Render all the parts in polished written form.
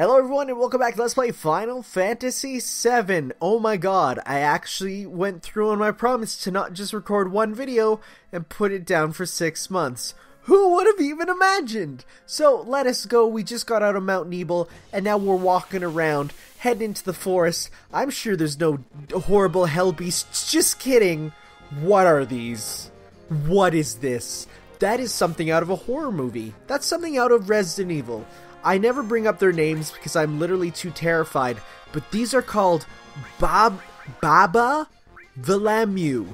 Hello everyone and welcome back to Let's Play Final Fantasy VII. Oh my god, I actually went through on my promise to not just record one video and put it down for 6 months. Who would have even imagined? So let us go. We just got out of Mount Nebel and now we're walking around, heading into the forest. I'm sure there's no horrible hell beasts. Just kidding. What are these? What is this? That is something out of a horror movie. That's something out of Resident Evil. I never bring up their names because I'm literally too terrified, but these are called Baba Vilamu.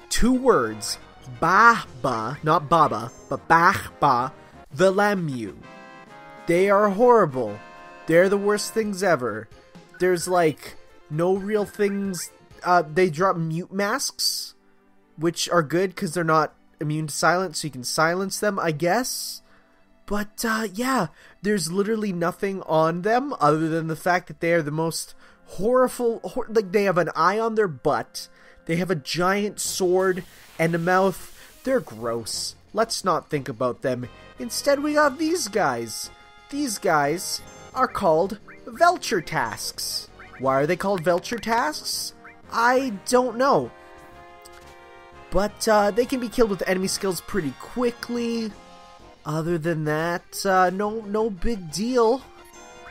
2 words. Baba, not Baba, but Baba Vilamu. They are horrible. They're the worst things ever. There's like no real things. They drop mute masks, which are good because they're not immune to silence, so you can silence them, I guess. But, yeah, there's literally nothing on them other than the fact that they are the most like, they have an eye on their butt, they have a giant sword, and a mouth. They're gross. Let's not think about them. Instead, we have these guys. These guys are called Vulture Tasks. Why are they called Vulture Tasks? I don't know. But, they can be killed with enemy skills pretty quickly. Other than that, no big deal.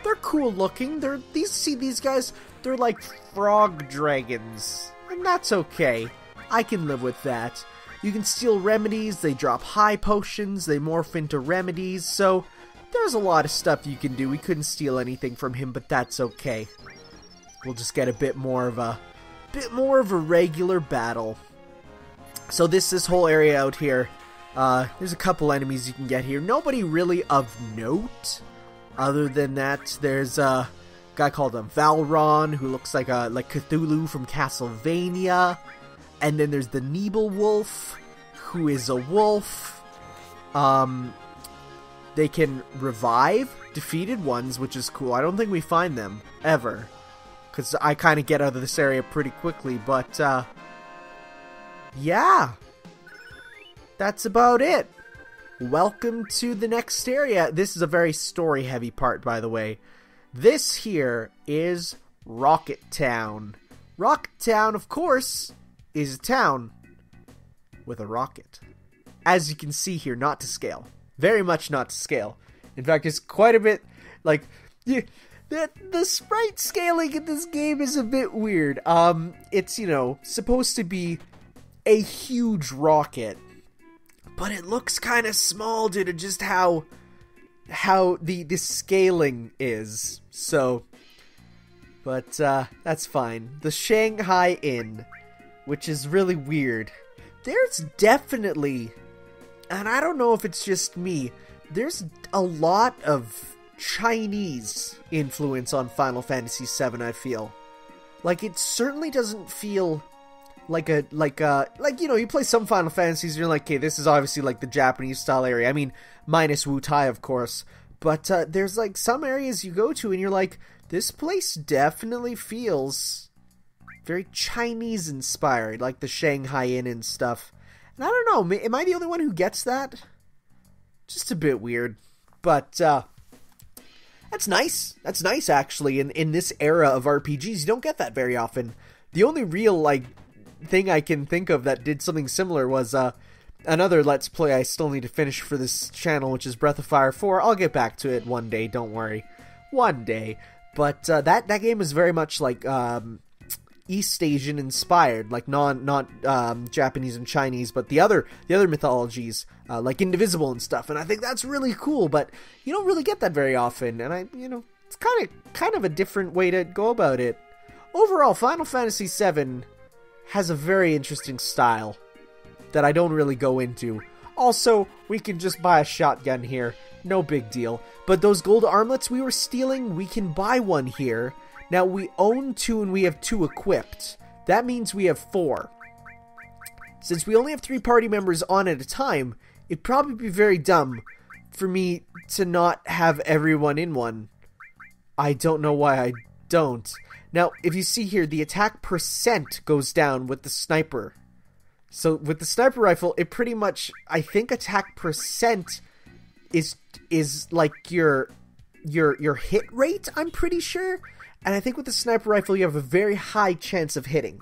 They're cool looking. See these guys? They're like frog dragons. And that's okay. I can live with that. You can steal remedies, they drop high potions, they morph into remedies, so there's a lot of stuff you can do. We couldn't steal anything from him, but that's okay. We'll just get a bit more of a regular battle. So this whole area out here, there's a couple enemies you can get here. Nobody really of note. Other than that, there's a guy called Valron, who looks like Cthulhu from Castlevania. And then there's the Nebel Wolf, who is a wolf. They can revive defeated ones, which is cool. I don't think we find them, ever. Because I kind of get out of this area pretty quickly, but, yeah. That's about it. Welcome to the next area. This is a very story-heavy part, by the way. This here is Rocket Town. Rocket Town, of course, is a town with a rocket. As you can see here, not to scale. Very much not to scale. In fact, it's quite a bit, like, the sprite scaling in this game is a bit weird. It's, supposed to be a huge rocket. But it looks kind of small due to just how the scaling is. So, but that's fine. The Shanghai Inn, which is really weird. There's definitely, and I don't know if it's just me, there's a lot of Chinese influence on Final Fantasy VII, I feel. Like, it certainly doesn't feel like you play some Final Fantasies and you're like, okay, this is obviously like the Japanese style area. I mean, minus Wutai, of course. But there's like some areas you go to and you're like, this place definitely feels very Chinese inspired, like the Shanghai Inn and stuff. And I don't know, am I the only one who gets that? Just a bit weird. But that's nice. That's nice, actually. In this era of RPGs, you don't get that very often. The only real, thing I can think of that did something similar was another Let's Play I still need to finish for this channel, which is Breath of Fire 4. I'll get back to it one day, don't worry. One day. But that game is very much like East Asian inspired, like not Japanese and Chinese, but the other mythologies, like Indivisible and stuff. And I think that's really cool, but you don't really get that very often. And it's kind of a different way to go about it. Overall, Final Fantasy VII has a very interesting style that I don't really go into. Also, we can just buy a shotgun here. No big deal. But those gold armlets we were stealing, we can buy one here. Now, we own 2 and we have 2 equipped. That means we have 4. Since we only have 3 party members on at a time, it'd probably be very dumb for me to not have everyone in one. I don't know why I don't. Now, if you see here, the attack percent goes down with the sniper. So, with the sniper rifle, it pretty much, I think attack percent is like your your hit rate, I'm pretty sure. And I think with the sniper rifle, you have a very high chance of hitting.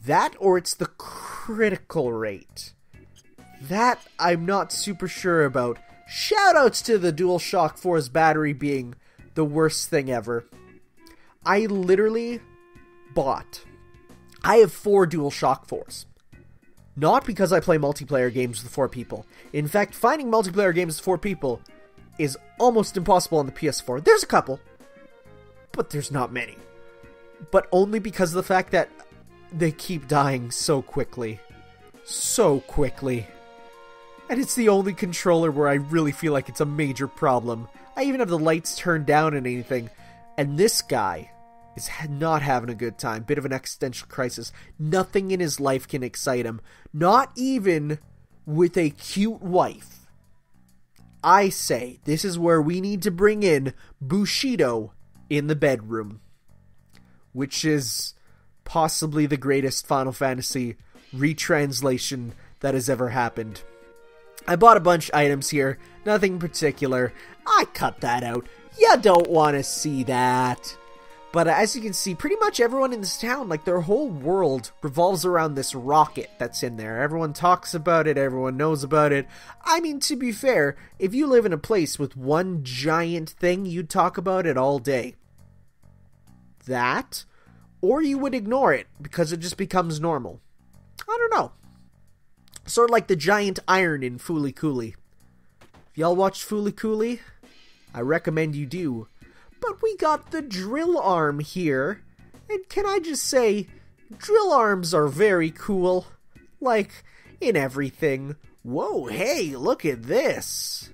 That, or it's the critical rate. That, I'm not super sure about. Shoutouts to the DualShock 4's battery being the worst thing ever. I literally bought... I have 4 DualShock 4s. Not because I play multiplayer games with 4 people. In fact, finding multiplayer games with 4 people is almost impossible on the PS4. There's a couple, but there's not many. But only because of the fact that they keep dying so quickly. So quickly. And it's the only controller where I really feel like it's a major problem. I even have the lights turned down and anything. And this guy is not having a good time. Bit of an existential crisis. Nothing in his life can excite him. Not even with a cute wife. I say, this is where we need to bring in Bushido in the bedroom. Which is possibly the greatest Final Fantasy retranslation that has ever happened. I bought a bunch of items here. Nothing particular. I cut that out. You don't want to see that. But as you can see, pretty much everyone in this town, like their whole world revolves around this rocket that's in there. Everyone talks about it, everyone knows about it. I mean, to be fair, if you live in a place with one giant thing, you'd talk about it all day. That, or you would ignore it because it just becomes normal. I don't know. Sort of like the giant iron in Fooly Cooly. If y'all watched Fooly Cooly, I recommend you do. But we got the drill arm here. And can I just say, drill arms are very cool. Like, in everything. Whoa, hey, look at this.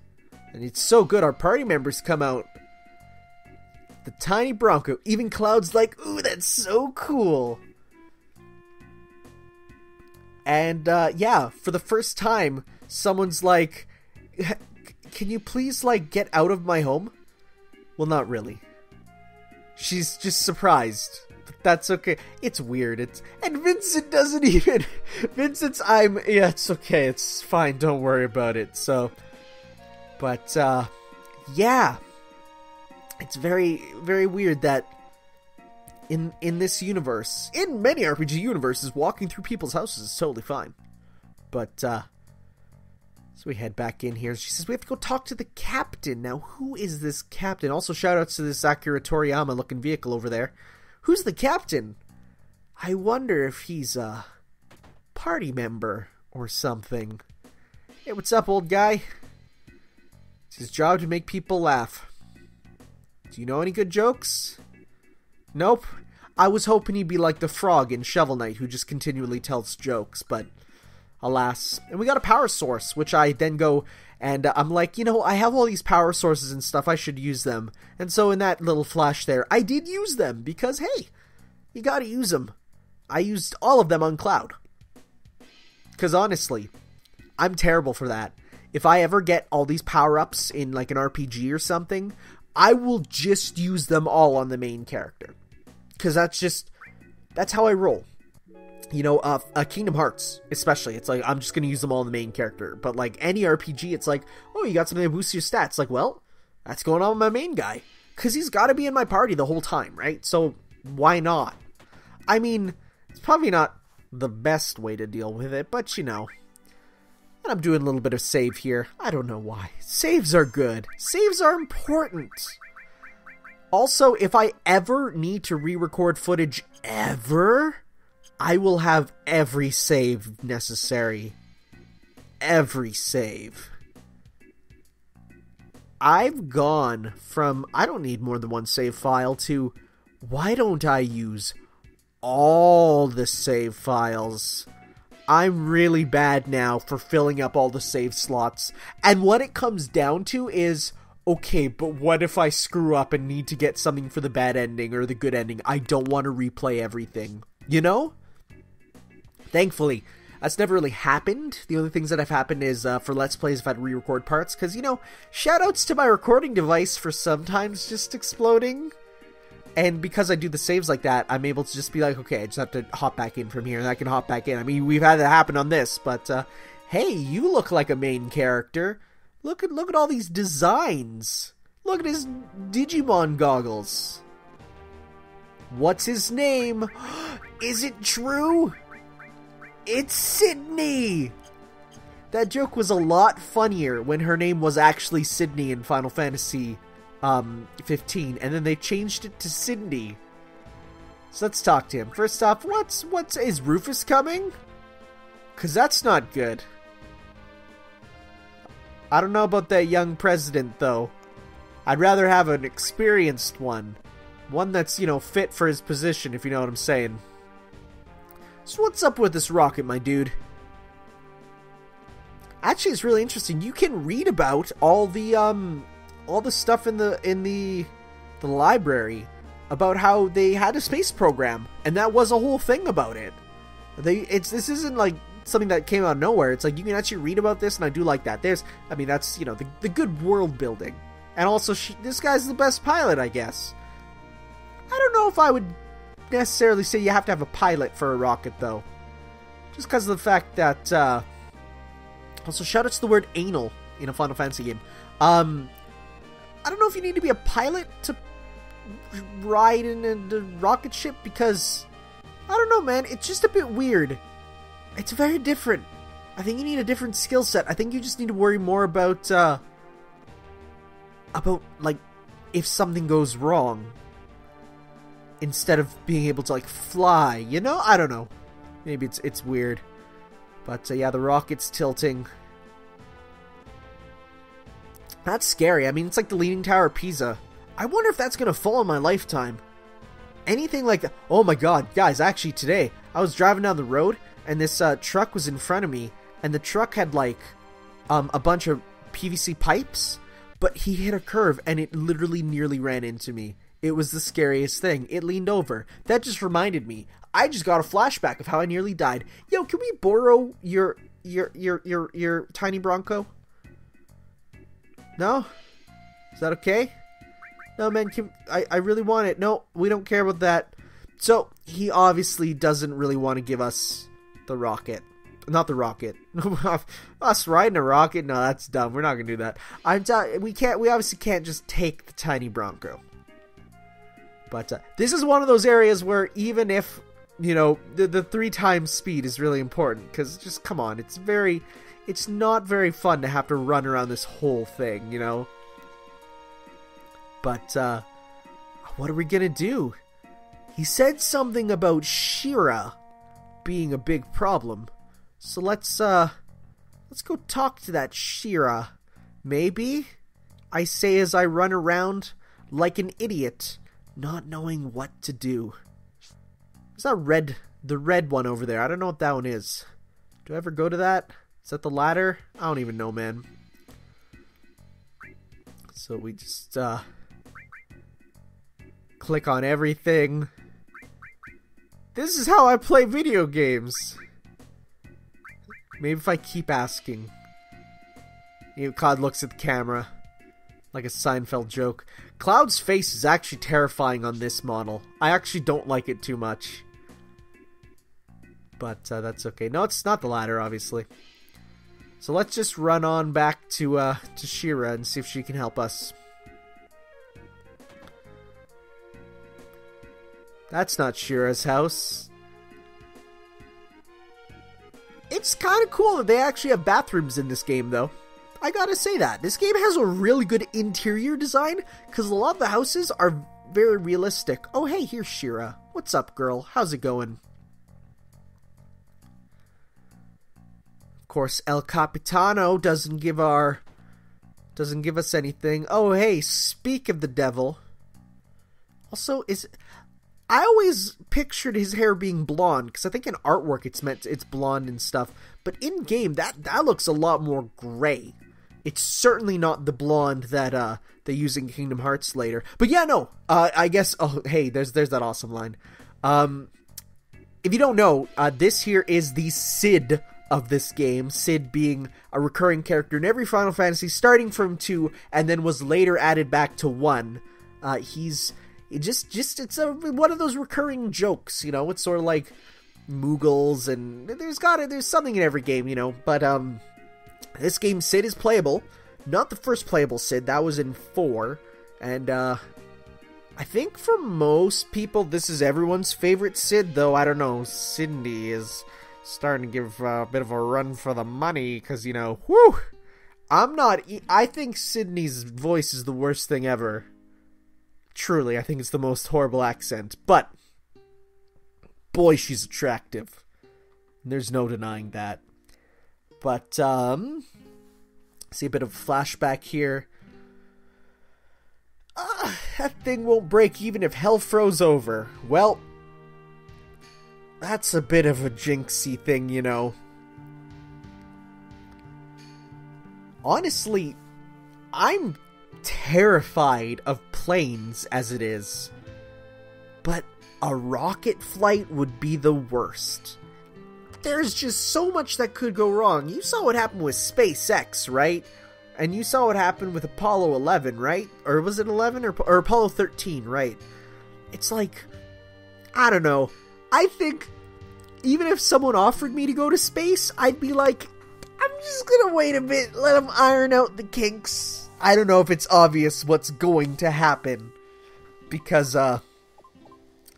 And it's so good our party members come out. The tiny Bronco. Even Cloud's like, ooh, that's so cool. And, yeah, for the first time, someone's like, can you please, like, get out of my home? Well, not really. She's just surprised. But that's okay. It's weird. And Vincent doesn't even... Vincent's, yeah, it's okay. It's fine. Don't worry about it. So, but, yeah. It's very, very weird that in this universe, in many RPG universes, walking through people's houses is totally fine. But, so we head back in here. She says we have to go talk to the captain. Now, who is this captain? Also, shoutouts to this Akira Toriyama looking vehicle over there. Who's the captain? I wonder if he's a party member or something. Hey, what's up, old guy? It's his job to make people laugh. Do you know any good jokes? Nope. I was hoping he'd be like the frog in Shovel Knight who just continually tells jokes, but alas. And we got a power source, which I then go and I'm like, you know, I have all these power sources and stuff, I should use them. And so in that little flash there, I did use them because, hey, you gotta use them. I used all of them on Cloud. Because honestly, I'm terrible for that. If I ever get all these power-ups in like an RPG or something, I will just use them all on the main character. Because that's how I roll. You know, Kingdom Hearts, especially, it's like, I'm just gonna use them all on the main character. But like, any RPG, it's like, oh, you got something to boost your stats. Like, well, that's going on with my main guy. Because he's gotta be in my party the whole time, right? So, why not? I mean, it's probably not the best way to deal with it, but you know. And I'm doing a little bit of save here. I don't know why. Saves are good. Saves are important. Also, if I ever need to re-record footage ever, I will have every save necessary. Every save. I've gone from, I don't need more than one save file, to, why don't I use all the save files? I'm really bad now for filling up all the save slots. And what it comes down to is, okay, but what if I screw up and need to get something for the bad ending or the good ending? I don't want to replay everything. You know? Thankfully, that's never really happened. The only things that have happened is for Let's Plays if I had to re-record parts. Because, you know, shoutouts to my recording device for sometimes just exploding. And because I do the saves like that, I'm able to just be like, okay, I just have to hop back in from here, and I can hop back in. I mean, we've had that happen on this, but, hey, you look like a main character. Look at all these designs. Look at his Digimon goggles. What's his name? Is it true? It's Sydney! That joke was a lot funnier when her name was actually Sydney in Final Fantasy 15, and then they changed it to Sydney. So let's talk to him. First off, is Rufus coming? 'Cause that's not good. I don't know about that young president, though. I'd rather have an experienced one. One that's, fit for his position, if you know what I'm saying. So what's up with this rocket, my dude? Actually, it's really interesting. You can read about all the stuff in the library about how they had a space program, and that was a whole thing about it. This isn't like something that came out of nowhere. It's like you can actually read about this, and I do like that. That's the good world building, and also this guy's the best pilot, I guess. I don't know if I would necessarily say you have to have a pilot for a rocket, though, just because of the fact that. Also, shout out to the word anal in a Final Fantasy game. I don't know if you need to be a pilot to ride in a rocket ship, because I don't know, man. It's just a bit weird. It's very different. I think you need a different skill set. I think you just need to worry more about like if something goes wrong instead of being able to like fly. I don't know. Maybe it's weird. But yeah, the rocket's tilting. That's scary. I mean, it's like the Leaning Tower of Pisa. I wonder if that's going to fall in my lifetime. Anything like that. Oh my god, guys, actually today, I was driving down the road, and this truck was in front of me, and the truck had like a bunch of PVC pipes, but he hit a curve, and it literally nearly ran into me. It was the scariest thing. It leaned over. That just reminded me. I just got a flashback of how I nearly died. Yo, can we borrow your tiny Bronco? No? Is that okay? No, man, I really want it. No, we don't care about that. So, he obviously doesn't really want to give us the rocket. Not the rocket. Us riding a rocket? No, that's dumb. We're not going to do that. We obviously can't just take the tiny Bronco. But this is one of those areas where even if, the 3 times speed is really important. Because just, come on, it's not very fun to have to run around this whole thing, But, what are we gonna do? He said something about Shira being a big problem. So let's go talk to that Shira. Maybe? I say as I run around like an idiot, not knowing what to do. Is that the red one over there? I don't know what that one is. Do I ever go to that? Is that the ladder? I don't even know, man. So we just, click on everything. This is how I play video games. Maybe if I keep asking. Cloud looks at the camera like a Seinfeld joke. Cloud's face is actually terrifying on this model. I actually don't like it too much. But that's okay. No, it's not the ladder, obviously. So let's just run on back to Shira and see if she can help us. That's not Shira's house. It's kind of cool that they actually have bathrooms in this game, though. I gotta say that. This game has a really good interior design, because a lot of the houses are very realistic. Oh, hey, here's Shira. What's up, girl? How's it going? Of course, El Capitano doesn't give us anything. Oh, hey, speak of the devil. Also, I always pictured his hair being blonde, because I think in artwork it's blonde and stuff. But in game, that looks a lot more gray. It's certainly not the blonde that they use in Kingdom Hearts later. But yeah, no. I guess. Oh, hey, there's that awesome line. If you don't know, this here is the Cid of this game. Cid being a recurring character in every Final Fantasy, starting from 2, and then was later added back to 1. It's one of those recurring jokes, It's sort of like Moogles, and there's something in every game, But this game, Cid is playable. Not the first playable Cid, that was in 4. And, I think for most people, this is everyone's favorite Sid, though, I don't know, Cindy is starting to give a bit of a run for the money, because, you know, whew! I think Sydney's voice is the worst thing ever. Truly, I think it's the most horrible accent, but boy, she's attractive. There's no denying that. But, see a bit of a flashback here. That thing won't break even if hell froze over. Well, that's a bit of a jinxy thing, you know. Honestly, I'm terrified of planes as it is. But a rocket flight would be the worst. There's just so much that could go wrong. You saw what happened with SpaceX, right? And you saw what happened with Apollo 11, right? Or was it 11 or Apollo 13, right? It's like, I don't know. I think even if someone offered me to go to space, I'd be like, I'm just gonna wait a bit, let them iron out the kinks. I don't know if it's obvious what's going to happen. Because,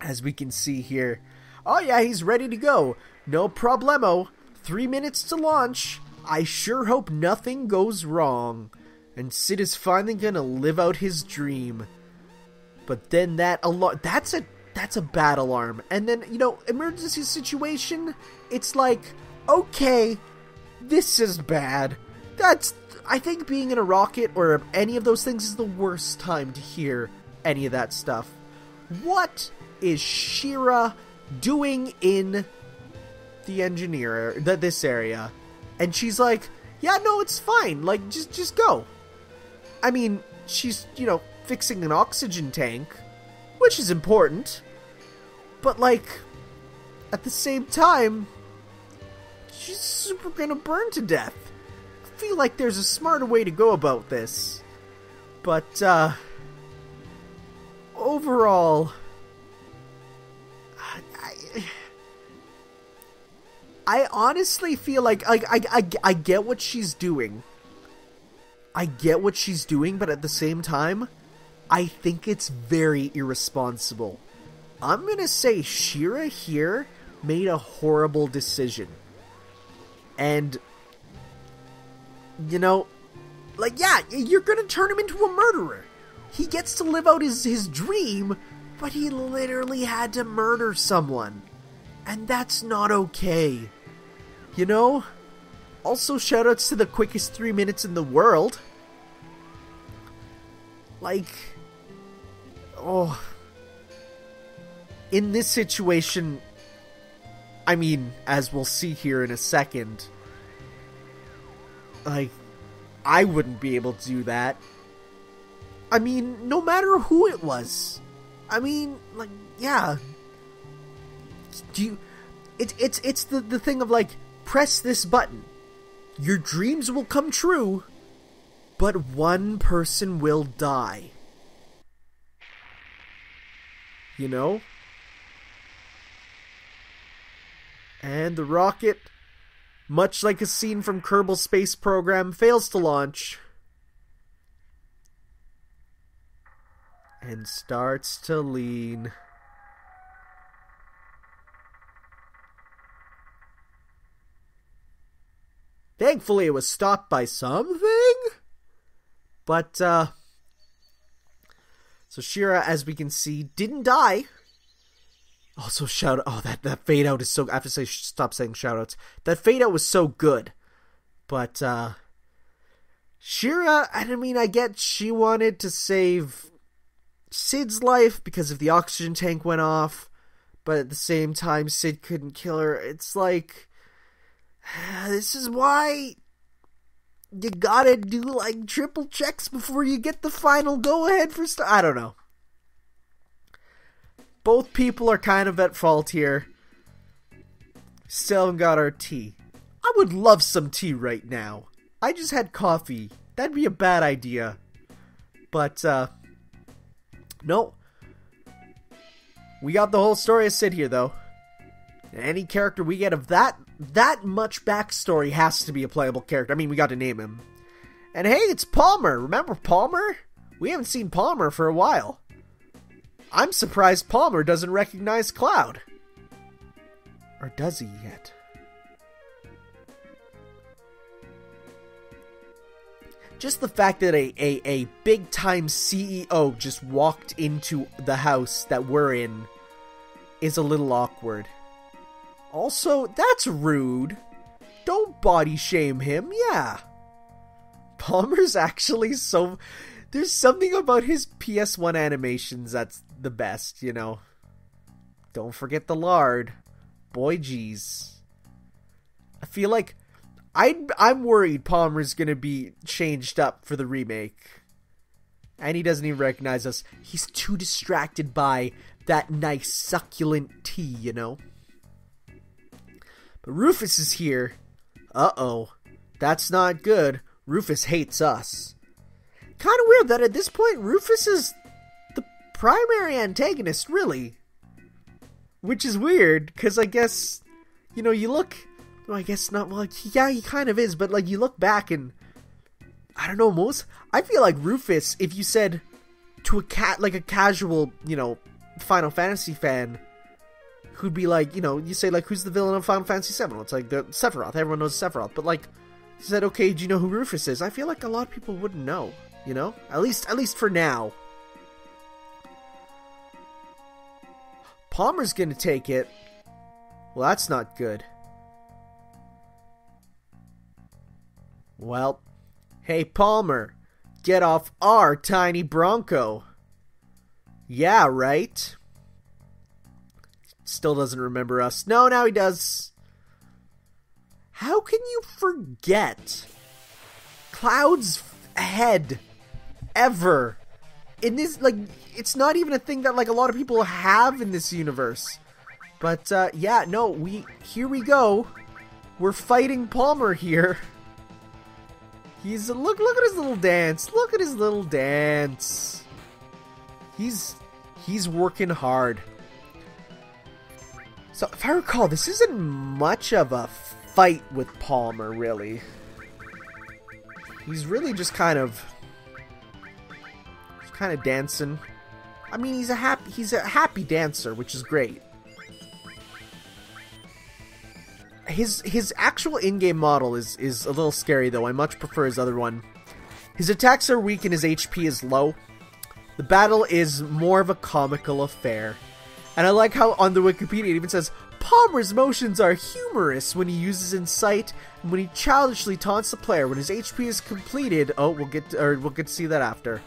as we can see here, oh yeah, he's ready to go. No problemo. 3 minutes to launch. I sure hope nothing goes wrong. And Sid is finally gonna live out his dream. But then that alarm, that's a bad alarm. And then, you know, emergency situation, it's like, okay, this is bad. I think being in a rocket or any of those things is the worst time to hear any of that stuff. What is Shira doing in this area? And she's like, yeah, no, it's fine. Like, just go. I mean, she's, you know, fixing an oxygen tank, which is important. But, like, at the same time, she's super gonna burn to death. I feel like there's a smarter way to go about this. But, overall, I honestly feel like I get what she's doing. I get what she's doing, but at the same time, I think it's very irresponsible. I'm gonna say Shira here made a horrible decision. And, you know, like, yeah, you're gonna turn him into a murderer. He gets to live out his dream, but he literally had to murder someone. And that's not okay. You know? Also, shoutouts to the quickest 3 minutes in the world. Like, oh. In this situation, I mean, as we'll see here in a second, like, I wouldn't be able to do that. I mean, no matter who it was. I mean, like, yeah. It's the thing of, like, press this button. Your dreams will come true, but one person will die. You know? And the rocket, much like a scene from Kerbal Space Program, fails to launch. And starts to lean. Thankfully, it was stopped by something. But, so Shira, as we can see, didn't die. Also, shout out. Oh, that fade out is so. I have to say, stop saying shout outs. That fade out was so good. But, Shira, I mean, I get she wanted to save Sid's life because if the oxygen tank went off. But at the same time, Sid couldn't kill her. It's like, this is why you gotta do, like, triple checks before you get the final go-ahead for stuff. I don't know. Both people are kind of at fault here. Still haven't got our tea. I would love some tea right now. I just had coffee. That'd be a bad idea. But, no. We got the whole story of Sid here, though. Any character we get of that much backstory has to be a playable character. I mean, we got to name him. And hey, it's Palmer. Remember Palmer? We haven't seen Palmer for a while. I'm surprised Palmer doesn't recognize Cloud. Or does he yet? Just the fact that a big-time CEO just walked into the house that we're in is a little awkward. Also, that's rude. Don't body shame him, yeah. Palmer's actually so... There's something about his PS1 animations that's the best, you know. Don't forget the lard. Boy, geez. I feel like... I'm worried Palmer's gonna be changed up for the remake. And he doesn't even recognize us. He's too distracted by that nice succulent tea, you know? But Rufus is here. Uh-oh. That's not good. Rufus hates us. Kind of weird that at this point, Rufus is the primary antagonist, really. Which is weird, because I guess, you know, you look... Well, I guess not. Well, yeah, he kind of is, but, like, you look back and... I don't know, I feel like Rufus, if you said to a casual, you know, Final Fantasy fan, who'd be like, you know, you say, like, who's the villain of Final Fantasy VII? Well, it's like, the Sephiroth. Everyone knows Sephiroth. But, like, you said, okay, do you know who Rufus is? I feel like a lot of people wouldn't know, you know? At least for now. Palmer's gonna take it. Well, that's not good. Well, hey Palmer, get off our tiny Bronco. Yeah, right? Still doesn't remember us. No, now he does. How can you forget Cloud's head ever? In this, like, it's not even a thing that, like, a lot of people have in this universe. But, yeah, no, here we go. We're fighting Palmer here. He's, look at his little dance. Look at his little dance. He's working hard. So, if I recall, this isn't much of a fight with Palmer, really. He's really just kind of dancing. I mean, he's a happy dancer, which is great. His actual in-game model is a little scary, though. I much prefer his other one. His attacks are weak and his HP is low. The battle is more of a comical affair. And I like how on the Wikipedia it even says, Palmer's motions are humorous when he uses Insight and when he childishly taunts the player. When his HP is completed... Oh, we'll get to see that after.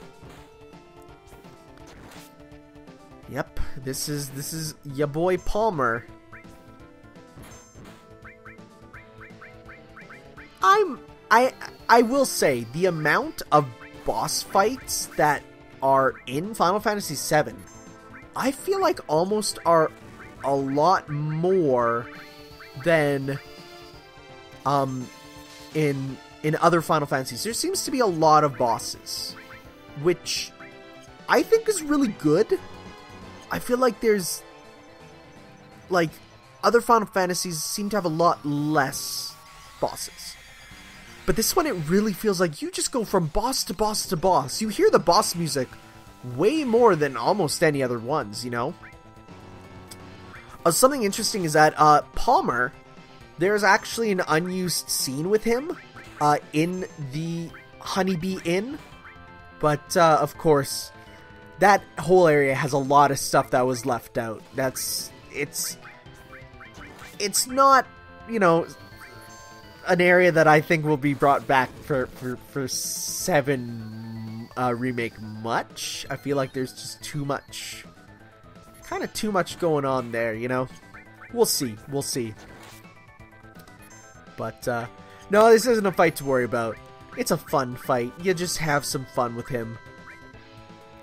Yep, this is ya boy Palmer. I will say, the amount of boss fights that are in Final Fantasy VII, I feel like almost are a lot more than in other Final Fantasies. There seems to be a lot of bosses, which I think is really good. I feel like there's, like, other Final Fantasies seem to have a lot less bosses. But this one, it really feels like you just go from boss to boss to boss. You hear the boss music way more than almost any other ones, you know? Something interesting is that Palmer, there's actually an unused scene with him in the Honeybee Inn. But, of course, that whole area has a lot of stuff that was left out. It's not, you know, an area that I think will be brought back for 7 remake much. I feel like there's just too much, kind of too much going on there, you know? We'll see. But, no, this isn't a fight to worry about. It's a fun fight. You just have some fun with him.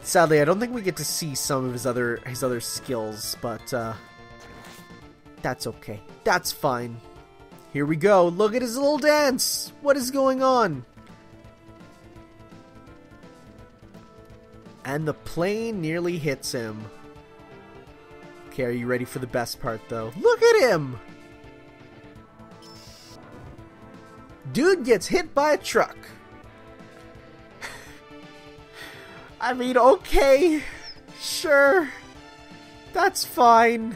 Sadly, I don't think we get to see some of his other skills, but, that's okay. That's fine. Here we go. Look at his little dance. What is going on? And the plane nearly hits him. Okay, are you ready for the best part, though? Look at him! Dude gets hit by a truck. I mean, okay. Sure. That's fine.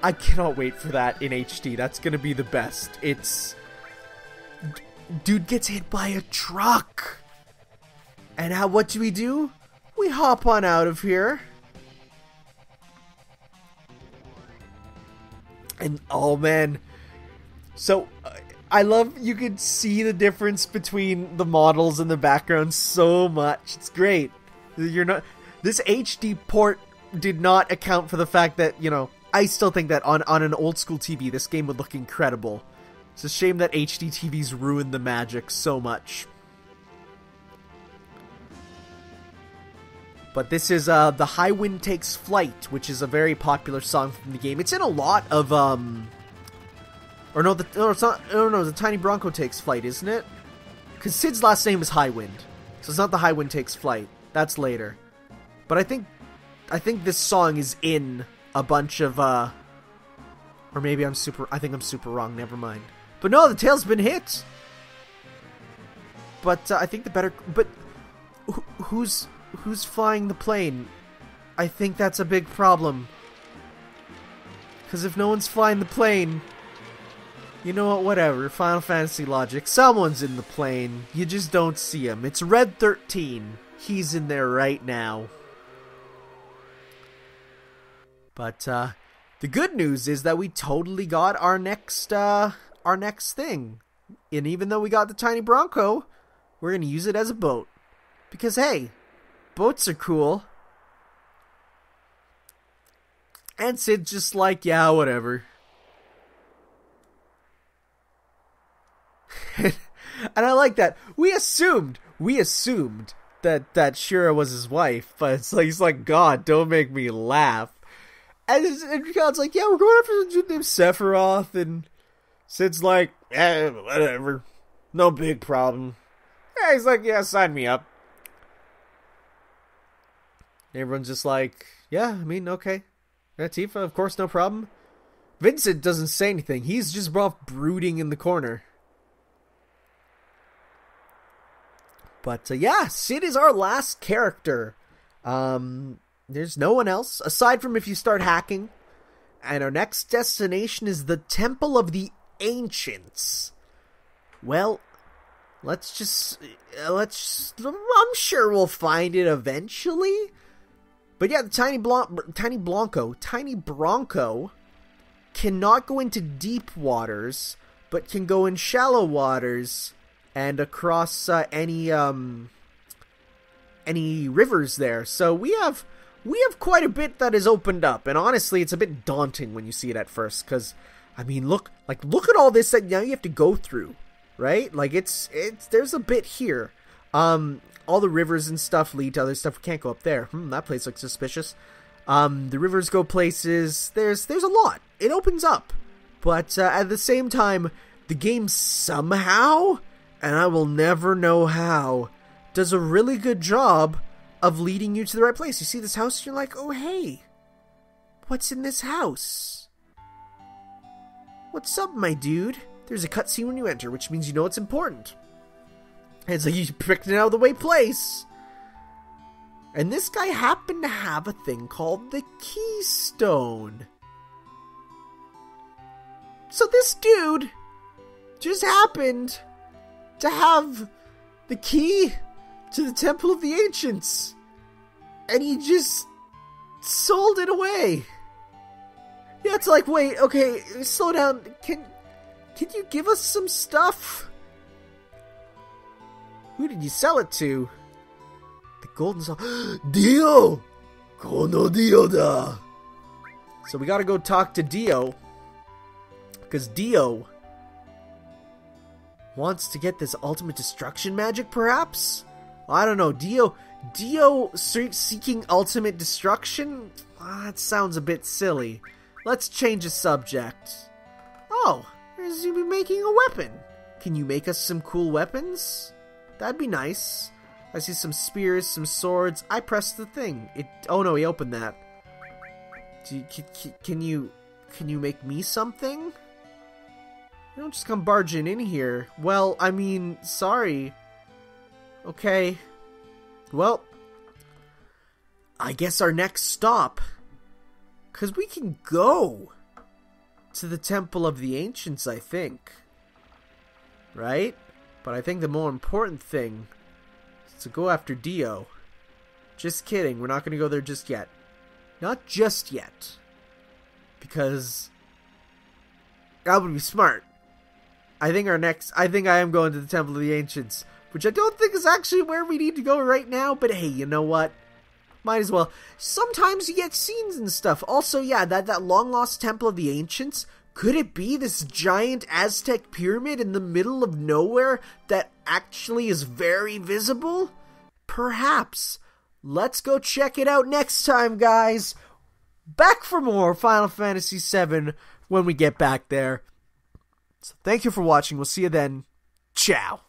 I cannot wait for that in HD. That's gonna be the best. Dude gets hit by a truck. And what do? We hop on out of here. And, oh man. So, I love, you can see the difference between the models and the background so much. It's great. This HD port did not account for the fact that, you know, I still think that on an old school TV, this game would look incredible. It's a shame that HD TVs ruined the magic so much. But this is The High Wind Takes Flight, which is a very popular song from the game. It's in a lot of, the Tiny Bronco Takes Flight, isn't it? Because Sid's last name is High Wind. So it's not The High Wind Takes Flight. That's later. But I think this song is in a bunch of, or maybe I think I'm super wrong, never mind. But no, the tail's been hit! But, I think but, who's flying the plane? I think that's a big problem. Because if no one's flying the plane, you know what, whatever, Final Fantasy logic, someone's in the plane, you just don't see him. It's Red 13. He's in there right now. But, the good news is that we totally got our next thing. And even though we got the Tiny Bronco, we're gonna use it as a boat. Because, hey, boats are cool. And Sid's just like, yeah, whatever. And I like that. We assumed that Shira was his wife, but it's like, he's like, God, don't make me laugh. And God's like, yeah, we're going after a dude named Sephiroth, and Sid's like, yeah, whatever. No big problem. Yeah, he's like, yeah, sign me up. Everyone's just like, yeah, I mean, okay. Yeah, Tifa, of course, no problem. Vincent doesn't say anything. He's just off brooding in the corner. But, yeah, Sid is our last character. There's no one else, aside from if you start hacking. And our next destination is the Temple of the Ancients. Well, I'm sure we'll find it eventually. But yeah, the Tiny Bronco cannot go into deep waters, but can go in shallow waters and across any rivers there. So we have quite a bit that is opened up, and honestly, it's a bit daunting when you see it at first. Because I mean, look at all this that now you have to go through, right? Like there's a bit here. All the rivers and stuff lead to other stuff. We can't go up there. That place looks suspicious. The rivers go places. There's a lot. It opens up. But at the same time, the game somehow, and I will never know how, does a really good job of leading you to the right place. You see this house, you're like, oh hey, what's in this house? What's up, my dude? There's a cutscene when you enter, which means you know it's important. And it's like you picked an out of the way place. And this guy happened to have a thing called the Keystone. So this dude just happened to have the key to the Temple of the Ancients. And he just sold it away. Yeah, it's like, wait, okay, slow down. Can you give us some stuff? Who did you sell it to? The golden soul. Dio! Kono Dio da! So we gotta go talk to Dio. Because Dio wants to get this ultimate destruction magic, perhaps? I don't know. Dio seeking ultimate destruction? That sounds a bit silly. Let's change the subject. Oh, there's you making a weapon. Can you make us some cool weapons? That'd be nice. I see some spears, some swords. I pressed the thing. Oh no, he opened that. Can you make me something? You don't just come barging in here. Well, I mean, sorry. Okay. Well, I guess our next stop, because we can go to the Temple of the Ancients, I think. Right? But I think the more important thing is to go after Dio. Just kidding, we're not going to go there just yet. Not just yet. Because that would be smart. I think I am going to the Temple of the Ancients, which I don't think is actually where we need to go right now, but hey, you know what? Might as well. Sometimes you get scenes and stuff. Also, yeah, that long-lost Temple of the Ancients, could it be this giant Aztec pyramid in the middle of nowhere that actually is very visible? Perhaps. Let's go check it out next time, guys. Back for more Final Fantasy VII when we get back there. So thank you for watching. We'll see you then. Ciao.